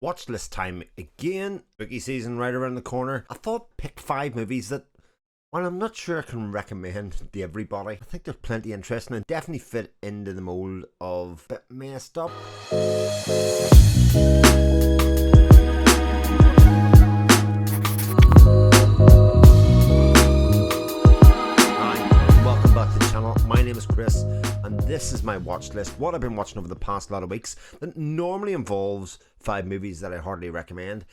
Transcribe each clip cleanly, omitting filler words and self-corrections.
Watch list time again. Spooky season right around the corner. I thought pick 5 movies that, while I'm not sure I can recommend to everybody, I think they're plenty interesting and definitely fit into the mold of a bit messed up. Hi, welcome back to the channel. My name is Chris, and this is my watch list. What I've been watching over the past lot of weeks that normally involves 5 movies that I hardly recommend.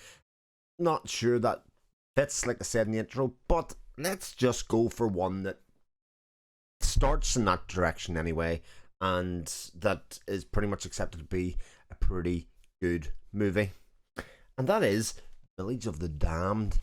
Not sure that fits, like I said in the intro, but let's just go for one that starts in that direction anyway, and that is pretty much accepted to be a pretty good movie. And that is Village of the Damned.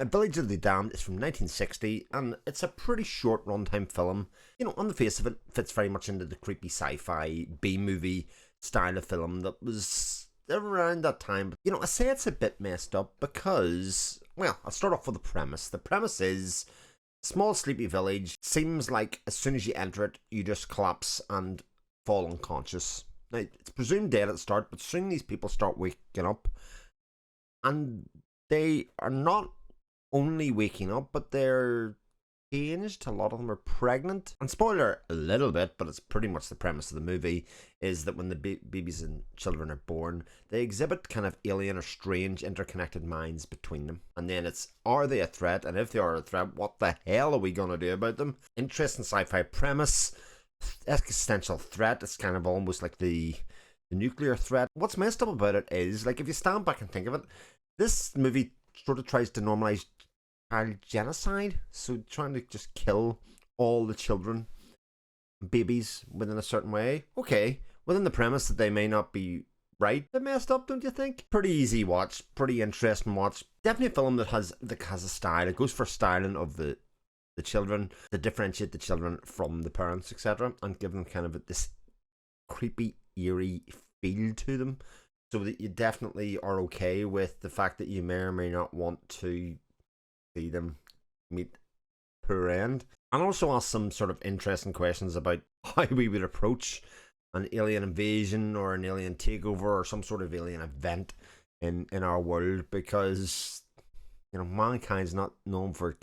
Village of the Damned is from 1960, and it's a pretty short runtime film. You know, on the face of it, fits very much into the creepy sci-fi B-movie style of film that was around that time. But, you know, I say it's a bit messed up because, well, I'll start off with the premise. The premise is small sleepy village. Seems like as soon as you enter it, you just collapse and fall unconscious. Now, it's presumed dead at the start, but soon these people start waking up, and they are not only waking up, but they're changed. A lot of them are pregnant. And spoiler a little bit, but it's pretty much the premise of the movie, is that when the babies and children are born, they exhibit kind of alien or strange interconnected minds between them. And then it's, are they a threat? And if they are a threat, what the hell are we going to do about them? Interesting sci-fi premise, existential threat. It's kind of almost like the nuclear threat. What's messed up about it is, like, if you stand back and think of it, this movie sort of tries to normalize child genocide, so trying to just kill all the children, babies, within a certain way. Okay, within the premise that they may not be right, they're messed up, don't you think? Pretty easy watch, pretty interesting watch. Definitely a film that has a style. It goes for styling of the children, to differentiate the children from the parents, etc., and give them kind of this creepy, eerie feel to them, so that you definitely are okay with the fact that you may or may not want to see them meet poor end. And also ask some sort of interesting questions about how we would approach an alien invasion or an alien takeover or some sort of alien event in our world, because, you know, mankind's not known for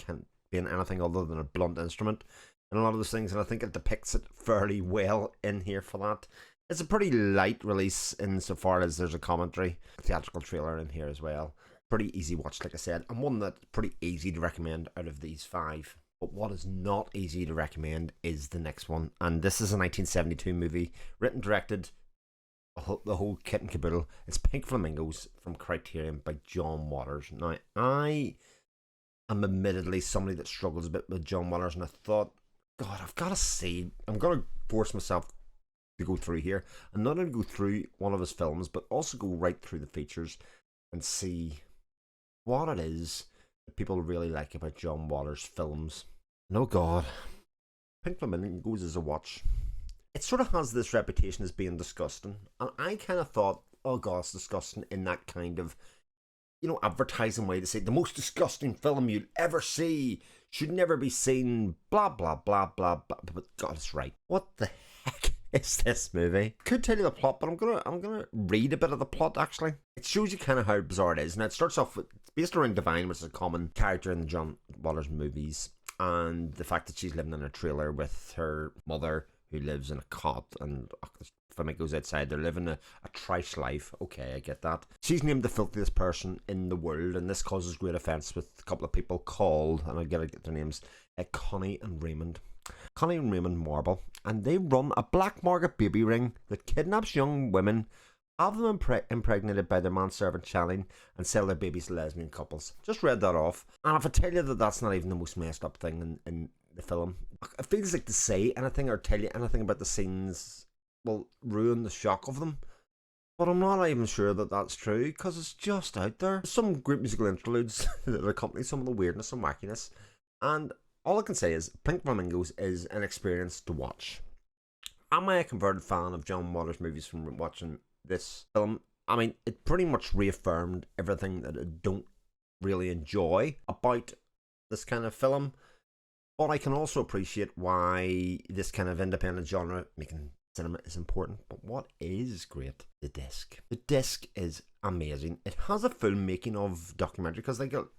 being anything other than a blunt instrument in a lot of those things, and I think it depicts it fairly well in here for that. It's a pretty light release insofar as there's a commentary, theatrical trailer in here as well. Pretty easy watch, like I said, and one that's pretty easy to recommend out of these 5. But what is not easy to recommend is the next one, and this is a 1972 movie, written, directed, the whole kit and caboodle. It's Pink Flamingos from Criterion by John Waters. Now, I am admittedly somebody that struggles a bit with John Waters, and I thought, God, I've got to see, I'm going to force myself to go through here, and not only go through one of his films, but also go right through the features and see what it is that people really like about John Waters' films. No, God, Pink Flamingos is a watch. It sort of has this reputation as being disgusting, and I kind of thought, oh God, it's disgusting in that kind of, you know, advertising way to say the most disgusting film you'll ever see, should never be seen, blah blah blah blah blah. But God, it's right. What the heck is this movie? Could tell you the plot, but I'm gonna read a bit of the plot. Actually, it shows you kind of how bizarre it is. Now, it starts off with, it's based around Divine, which is a common character in the John Waters movies, and the fact that she's living in a trailer with her mother, who lives in a cot, and Flamingos outside. They're living a trash life. Okay, I get that. She's named the filthiest person in the world, and this causes great offence with a couple of people called, and I gotta get their names, Connie and Raymond Marble, and they run a black market baby ring that kidnaps young women, have them impregnated by their manservant Channing, and sell their babies to lesbian couples. Just read that off, and if I tell you that that's not even the most messed up thing in the film, it feels like to say anything or tell you anything about the scenes will ruin the shock of them. But I'm not even sure that that's true, because it's just out there. Some great musical interludes that accompany some of the weirdness and wackiness, and all I can say is Pink Flamingos is an experience to watch. Am I a converted fan of John Waters movies from watching this film? I mean, it pretty much reaffirmed everything that I don't really enjoy about this kind of film, but I can also appreciate why this kind of independent genre, making cinema is important, but what is great? The disc. The disc is amazing. It has a full making of documentary because I don't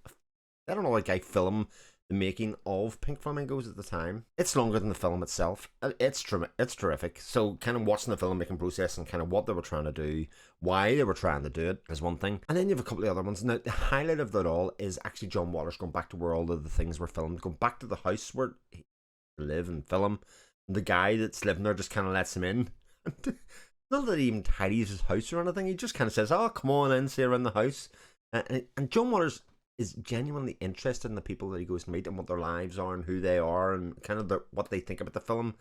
know, like I film the making of Pink Flamingos at the time. It's longer than the film itself. It's terrific. So kind of watching the filmmaking process and kind of what they were trying to do, why they were trying to do it is one thing. And then you have a couple of other ones. Now, the highlight of that all is actually John Waters going back to where all of the things were filmed, going back to the house where he live and film. And the guy that's living there just kind of lets him in. Not that he even tidies his house or anything. He just kind of says, "Oh, come on in, see around the house." And John Waters is genuinely interested in the people that he goes to meet and what their lives are and who they are and kind of what they think about the film.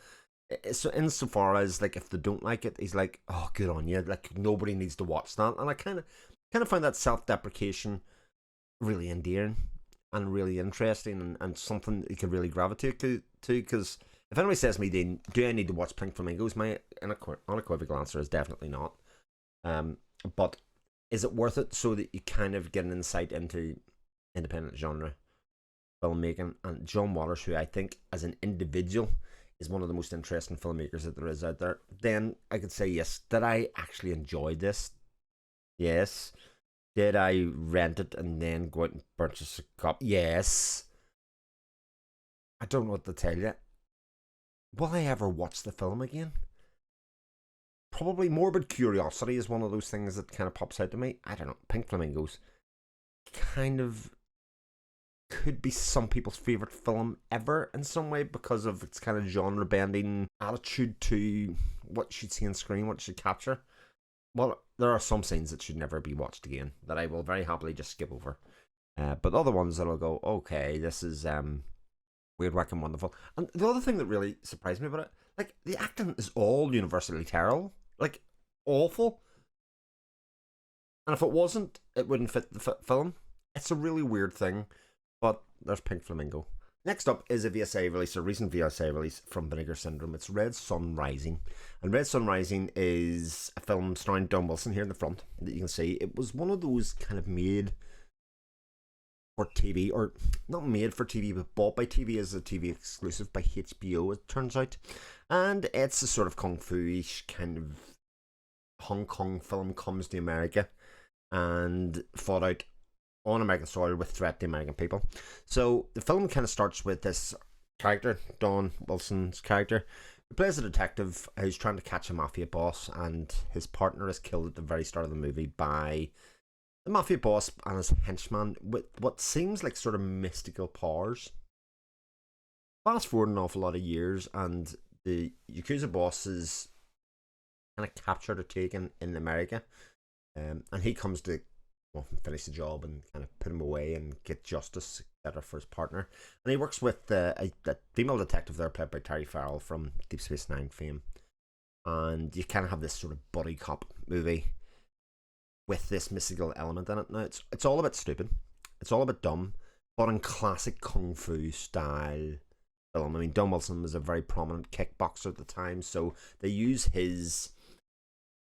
So insofar as like if they don't like it, he's like, "Oh, good on you." Like nobody needs to watch that. And I kind of find that self-deprecation really endearing and really interesting and something you can really gravitate to. Because if anybody says to me, do I need to watch Pink Flamingos? My unequivocal answer is definitely not. But is it worth it so that you kind of get an insight into independent genre filmmaking? And John Waters, who I think as an individual is one of the most interesting filmmakers that there is out there, then I could say yes. Did I actually enjoy this? Yes. Did I rent it and then go out and purchase a copy? Yes. I don't know what to tell you. Will I ever watch the film again? Probably. Morbid curiosity is one of those things that kind of pops out to me. I don't know. Pink Flamingos kind of could be some people's favourite film ever in some way because of its kind of genre bending attitude to what you should see on screen, what you should capture. Well, there are some scenes that should never be watched again that I will very happily just skip over. But other ones that'll go, okay, this is weird, wack, and wonderful. And the other thing that really surprised me about it, like the acting is all universally terrible, like awful. And if it wasn't, it wouldn't fit the film. It's a really weird thing. But there's Pink Flamingo. Next up is a VSA release, a recent VSA release from Vingear Syndrome. It's Red Sun Rising. And Red Sun Rising is a film starring Don Wilson here in the front that you can see. It was one of those kind of made for TV, or not made for TV, but bought by TV as a TV exclusive by HBO, it turns out. And it's a sort of kung fu-ish kind of Hong Kong film, comes to America and fought out on American soil with threat to American people. So the film kind of starts with this character, Don Wilson's character, who plays a detective who's trying to catch a mafia boss, and his partner is killed at the very start of the movie by the mafia boss and his henchman with what seems like sort of mystical powers. Fast forward an awful lot of years, and the Yakuza boss is kind of captured or taken in America, and he comes to finish the job and kind of put him away and get justice, etc., for his partner. And he works with a female detective there, played by Terry Farrell from Deep Space Nine fame. And you kind of have this sort of buddy cop movie with this mystical element in it. Now, it's all a bit stupid. It's all a bit dumb, but in classic kung fu style film. I mean, Don Wilson was a very prominent kickboxer at the time, so they use his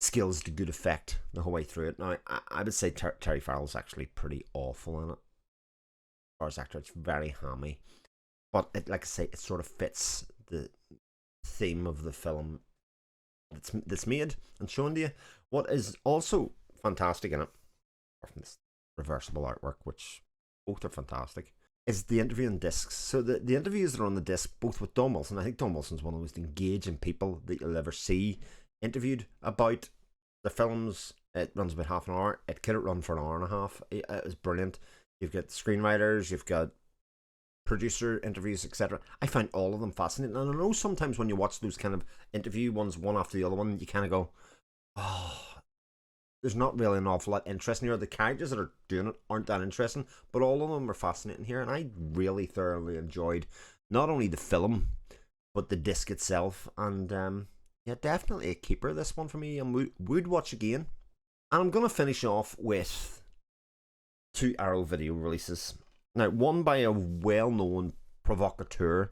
skills to good effect the whole way through it. Now, I would say Terry Farrell's actually pretty awful in it. As far as actor, it's very hammy. But like I say, it sort of fits the theme of the film that's made and shown to you. What is also fantastic in it, apart from this reversible artwork, which both are fantastic, is the interview and discs. So the interviews that are on the disc, both with Don Wilson. I think Don Wilson's one of the most engaging people that you'll ever see interviewed about the films. It runs about half an hour. It could run for an hour and a half. It was brilliant. You've got screenwriters, you've got producer interviews, etc. I find all of them fascinating. And I know sometimes when you watch those kind of interview ones, one after the other one, you kind of go, oh, there's not really an awful lot interesting here. The characters that are doing it aren't that interesting, but all of them are fascinating here. And I really thoroughly enjoyed not only the film, but the disc itself. And yeah, definitely a keeper, this one for me, and would watch again. And I'm going to finish off with 2 Arrow video releases. Now, one by a well-known provocateur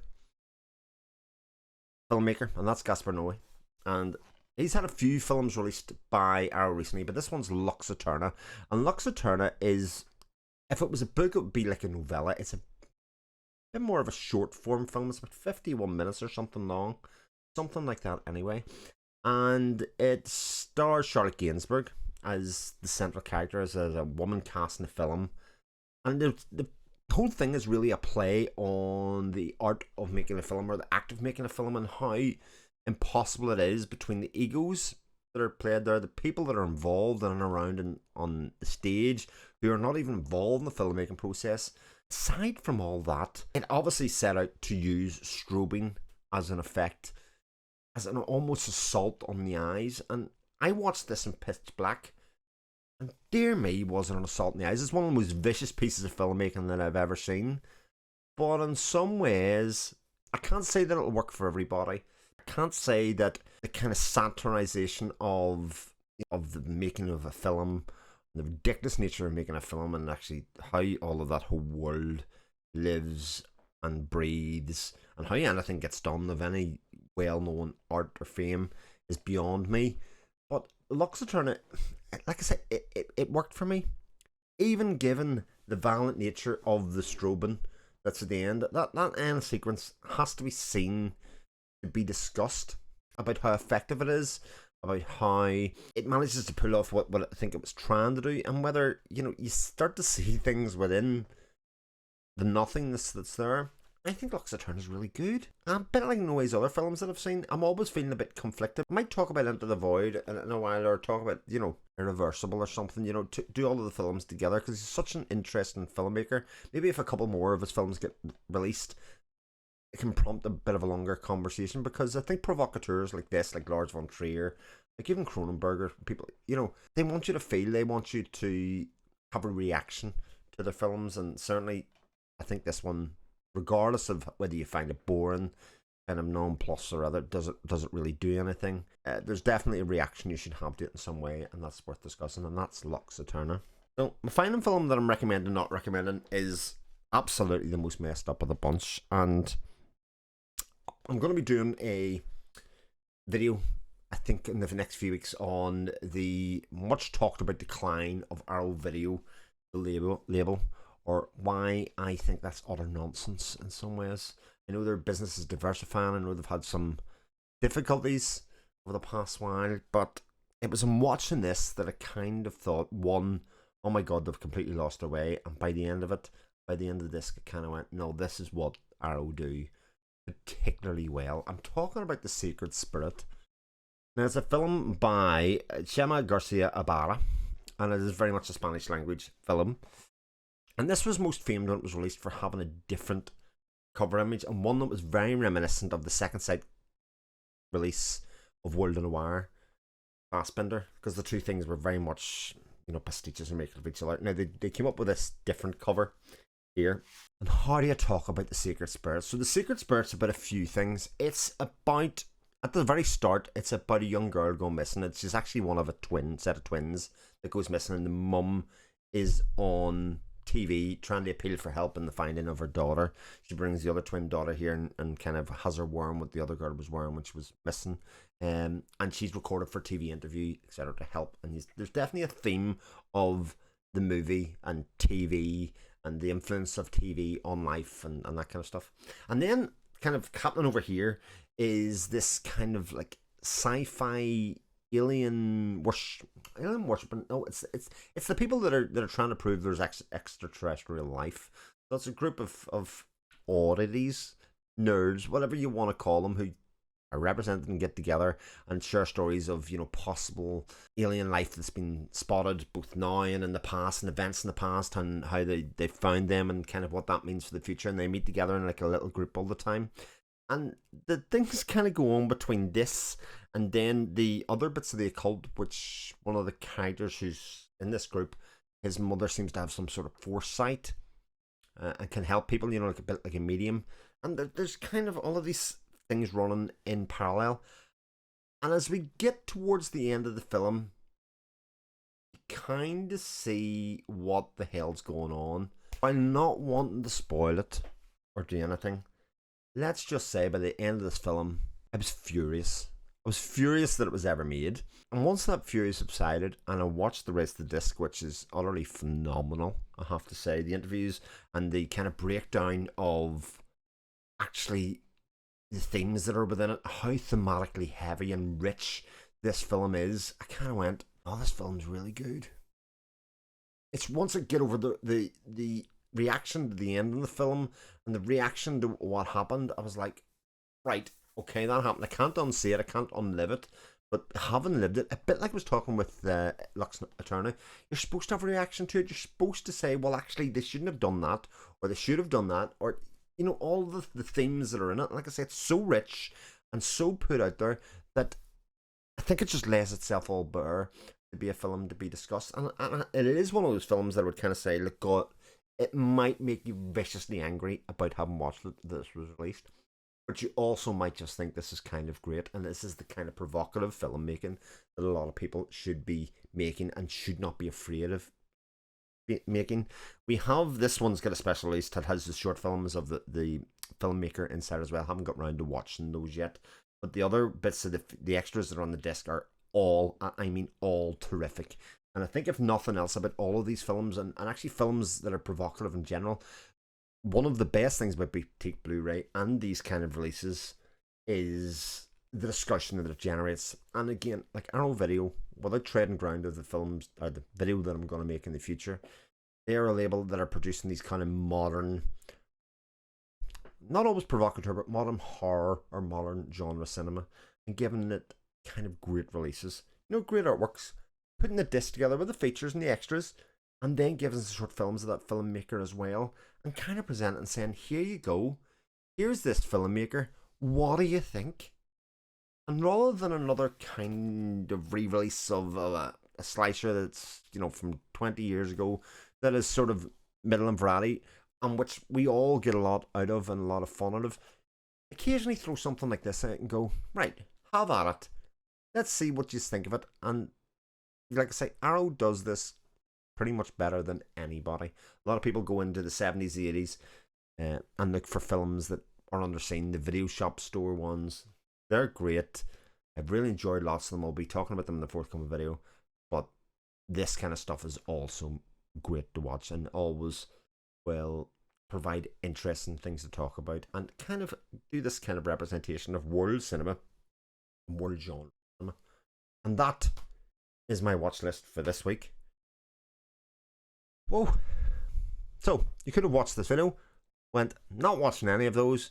filmmaker, and that's Gaspar Noé. And he's had a few films released by Arrow recently, but this one's Lux Aeterna. And Lux Aeterna is, if it was a book, it would be like a novella. It's a bit more of a short-form film. It's about 51 minutes or something long. Something like that, anyway. and it stars Charlotte Gainsbourg as the central character, as a woman cast in the film. And the whole thing is really a play on the art of making a film, or the act of making a film, and how impossible it is between the egos that are played there, the people that are involved and around and on the stage who are not even involved in the filmmaking process. Aside from all that, it obviously set out to use strobing as an effect, as an almost assault on the eyes. And I watched this in pitch black, and dear me, was it an assault on the eyes. It's one of the most vicious pieces of filmmaking that I've ever seen. But in some ways, I can't say that it'll work for everybody. I can't say that the kind of satirization of the making of a film, the ridiculous nature of making a film, and actually how all of that whole world lives and breathes, and how anything gets done of any well-known art or fame is beyond me. But Lux Aeterna, like I said, it worked for me. Even given the violent nature of the strobing that's at the end, that end sequence has to be seen to be discussed, about how effective it is, about how it manages to pull off what I think it was trying to do, and whether, you start to see things within the nothingness that's there. I think Lux Aeterna is really good. A bit like no ways other films that I've seen, I'm always feeling a bit conflicted. I might talk about Into the Void in a while, or talk about, Irreversible or something, to do all of the films together, because he's such an interesting filmmaker. Maybe if a couple more of his films get released, it can prompt a bit of a longer conversation, because I think provocateurs like this, like Lars von Trier, like even Cronenberg, people, they want you to feel, they want you to have a reaction to their films, and certainly I think this one, regardless of whether you find it boring, kind of non-plus or other, does it really do anything? There's definitely a reaction you should have to it in some way, and that's worth discussing, and that's Lux Aeterna. So my final film that I'm recommending, not recommending, is absolutely the most messed up of the bunch, and I'm going to be doing a video, I think, in the next few weeks on the much talked about decline of Arrow Video, the label, or why I think that's utter nonsense in some ways. I know their business is diversifying. I know they've had some difficulties over the past while, but it was in watching this that I kind of thought, one, oh my god, they've completely lost their way, and by the end of the disc, I kind of went, no, this is what Arrow do particularly well. I'm talking about The Sacred Spirit. Now, it's a film by Chema Garcia Ibarra, and it is very much a Spanish language film. And this was most famed when it was released for having a different cover image, and one that was very reminiscent of the Second Sight release of World of Noir, Fassbinder, because the two things were very much, pastiches and making of each other. Now, they came up with this different cover here. And how do you talk about The Sacred Spirit? So The Sacred Spirit's about a few things. It's about, at the very start, it's about a young girl going missing. She's actually one of a set of twins that goes missing, and the mum is on TV trying to appeal for help in the finding of her daughter. She brings the other twin daughter here and kind of has her wearing what the other girl was wearing when she was missing. And she's recorded for TV interview, etc., to help. And there's definitely a theme of the movie and TV and the influence of TV on life and that kind of stuff. And then kind of happening over here is this kind of like sci-fi alien worship. No, it's the people that are trying to prove there's extraterrestrial life. So it's a group of oddities, nerds, whatever you want to call them, who are represented and get together and share stories of, possible alien life that's been spotted both now and in the past, and events in the past, and how they found them and kind of what that means for the future. And they meet together in like a little group all the time. And the things kind of go on between this and then the other bits of the occult, which one of the characters who's in this group, his mother seems to have some sort of foresight and can help people, like a bit like a medium. And there's kind of all of these things running in parallel. And as we get towards the end of the film, you kind of see what the hell's going on. While not wanting to spoil it or do anything, let's just say by the end of this film, I was furious. I was furious that it was ever made. And once that fury subsided and I watched the rest of the disc, which is utterly phenomenal, I have to say, the interviews and the kind of breakdown of actually the themes that are within it, how thematically heavy and rich this film is, I kind of went, oh, this film's really good. It's once I get over the reaction to the end of the film and the reaction to what happened, I was like, right, okay, that happened. I can't unsee it, I can't unlive it. But having lived it, a bit like I was talking with Lux Aeterna, you're supposed to have a reaction to it. You're supposed to say, well, actually, they shouldn't have done that, or they should have done that, or, you know, all the themes that are in it. Like I said, it's so rich and so put out there that I think it just lays itself all bare to be a film to be discussed. And it is one of those films that I would kind of say, look, God, it might make you viciously angry about having watched it that this was released. But you also might just think this is kind of great, and this is the kind of provocative filmmaking that a lot of people should be making and should not be afraid of making. We have, this one's got a special release that has the short films of the filmmaker inside as well. I haven't got around to watching those yet, but the other bits of the extras that are on the disc are all, I mean all, terrific. And I think if nothing else about all of these films, and actually films that are provocative in general, one of the best things about boutique Blu-ray and these kind of releases is the discussion that it generates. And again, like Arrow Video, without treading ground of the films or the video that I'm going to make in the future, they are a label that are producing these kind of modern, not always provocative, but modern horror or modern genre cinema, and giving it kind of great releases. You know, great artworks, putting the disc together with the features and the extras, and then giving us the short films of that filmmaker as well, and kind of presenting and saying, here you go, here's this filmmaker, what do you think? And rather than another kind of re-release of a slicer that's, you know, from 20 years ago, that is sort of middle and variety, and which we all get a lot out of and a lot of fun out of, occasionally throw something like this out and go, right, have at it. Let's see what you think of it. And like I say, Arrow does this pretty much better than anybody. A lot of people go into the 70s, the 80s, and look for films that are underseen. The video shop store ones, they're great. I've really enjoyed lots of them. I'll be talking about them in the forthcoming video. But this kind of stuff is also great to watch and always will provide interesting things to talk about and kind of do this kind of representation of world cinema, world genre cinema. And that is my watch list for this week. Whoa. So, you could have watched this video, went, not watching any of those,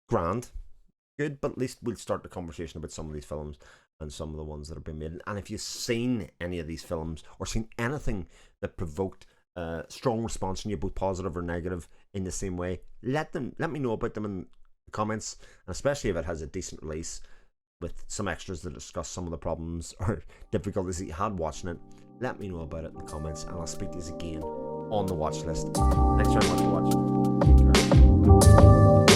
grand, good, but at least we'll start the conversation about some of these films and some of the ones that have been made. And if you've seen any of these films or seen anything that provoked a strong response in you, both positive or negative, in the same way, let me know about them in the comments, and especially if it has a decent release with some extras that discuss some of the problems or difficulties that you had watching it. Let me know about it in the comments, and I'll speak to you again on the watch list. Thanks very much for watching. Take care.